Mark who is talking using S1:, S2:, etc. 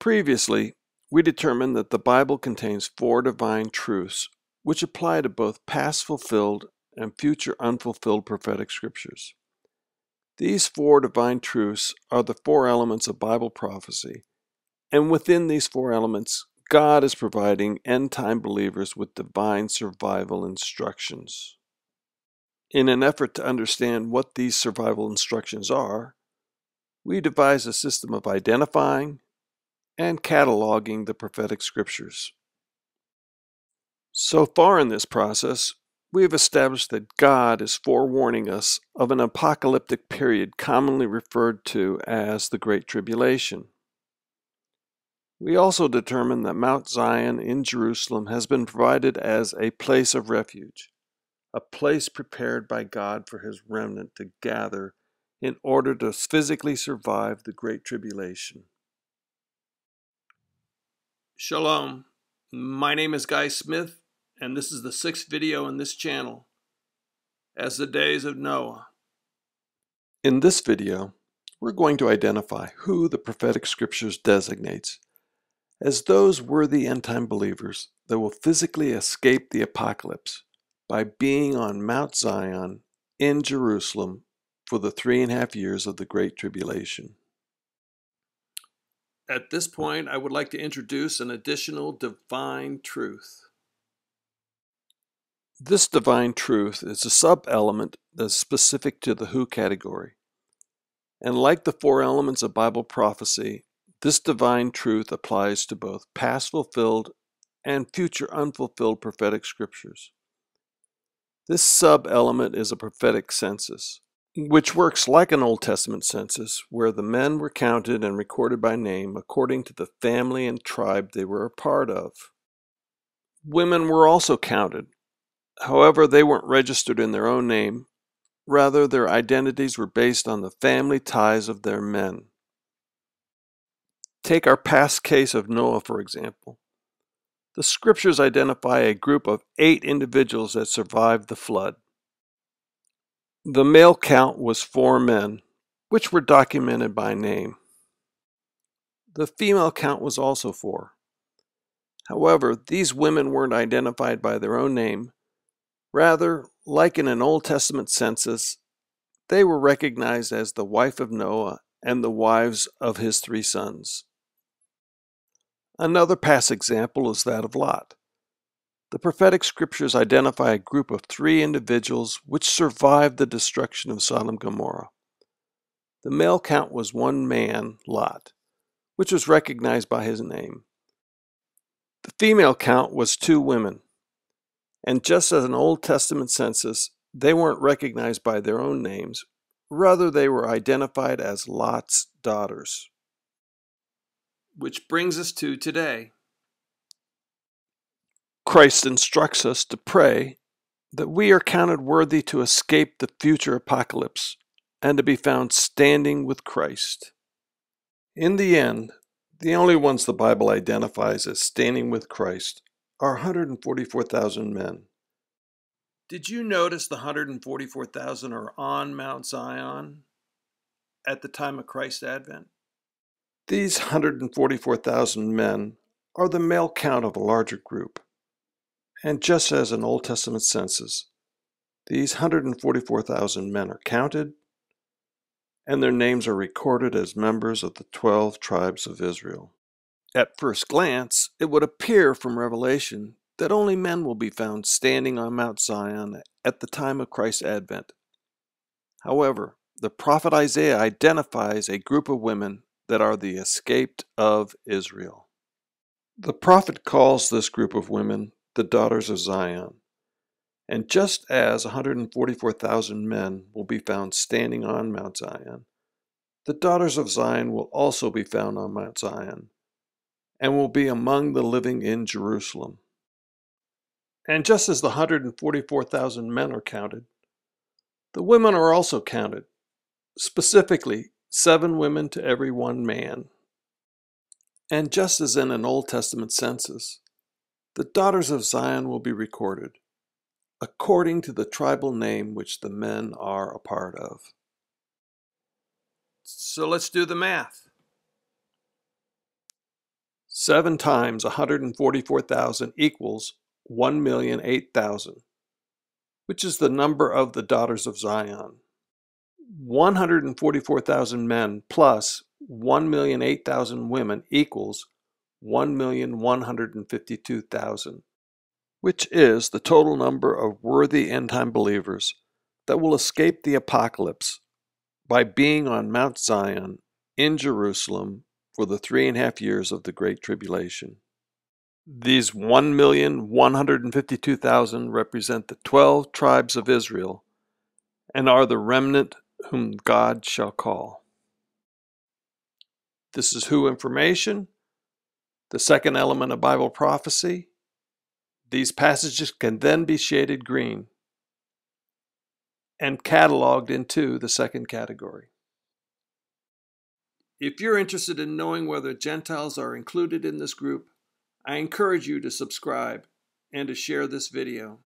S1: Previously, we determined that the Bible contains 4 divine truths which apply to both past fulfilled and future unfulfilled prophetic scriptures. These 4 divine truths are the 4 elements of Bible prophecy, and within these 4 elements, God is providing end-time believers with divine survival instructions. In an effort to understand what these survival instructions are, we devised a system of identifying and cataloging the prophetic scriptures. So far in this process, we have established that God is forewarning us of an apocalyptic period commonly referred to as the Great Tribulation. We also determined that Mount Zion in Jerusalem has been provided as a place of refuge, a place prepared by God for His remnant to gather in order to physically survive the Great Tribulation. Shalom, my name is Guy Smith, and this is the 6th video in this channel, As the Days of Noah. In this video, we're going to identify who the prophetic scriptures designates as those worthy end-time believers that will physically escape the apocalypse by being on Mount Zion in Jerusalem for the 3.5 years of the Great Tribulation. At this point, I would like to introduce an additional divine truth. This divine truth is a sub-element that's specific to the who category. And like the 4 elements of Bible prophecy, this divine truth applies to both past fulfilled and future unfulfilled prophetic scriptures. This sub-element is a prophetic census, which works like an Old Testament census, where the men were counted and recorded by name according to the family and tribe they were a part of. Women were also counted. However, they weren't registered in their own name. Rather, their identities were based on the family ties of their men. Take our past case of Noah, for example. The scriptures identify a group of 8 individuals that survived the flood. The male count was 4 men, which were documented by name. The female count was also 4. However, these women weren't identified by their own name. Rather, like in an Old Testament census, they were recognized as the wife of Noah and the wives of his 3 sons. Another past example is that of Lot. The prophetic scriptures identify a group of 3 individuals which survived the destruction of Sodom and Gomorrah. The male count was 1 man, Lot, which was recognized by his name. The female count was 2 women. And just as an Old Testament census, they weren't recognized by their own names. Rather, they were identified as Lot's daughters. Which brings us to today. Christ instructs us to pray that we are counted worthy to escape the future apocalypse and to be found standing with Christ. In the end, the only ones the Bible identifies as standing with Christ are 144,000 men. Did you notice the 144,000 are on Mount Zion at the time of Christ's advent? These 144,000 men are the male count of a larger group. And just as an Old Testament census, these 144,000 men are counted, and their names are recorded as members of the 12 tribes of Israel. At first glance, it would appear from Revelation that only men will be found standing on Mount Zion at the time of Christ's advent. However, the prophet Isaiah identifies a group of women that are the escaped of Israel. The prophet calls this group of women the daughters of Zion. And just as 144,000 men will be found standing on Mount Zion, the daughters of Zion will also be found on Mount Zion and will be among the living in Jerusalem. And just as the 144,000 men are counted, the women are also counted, specifically 7 women to every 1 man. And just as in an Old Testament census, the daughters of Zion will be recorded, according to the tribal name which the men are a part of. So let's do the math. 7 times 144,000 equals 1,008,000, which is the number of the daughters of Zion. 144,000 men plus 1,008,000 women equals 1,152,000, which is the total number of worthy end-time believers that will escape the apocalypse by being on Mount Zion in Jerusalem for the 3.5 years of the Great Tribulation. These 1,152,000 represent the 12 tribes of Israel and are the remnant whom God shall call. This is who information, the second element of Bible prophecy. These passages can then be shaded green and cataloged into the second category. If you're interested in knowing whether Gentiles are included in this group, I encourage you to subscribe and to share this video.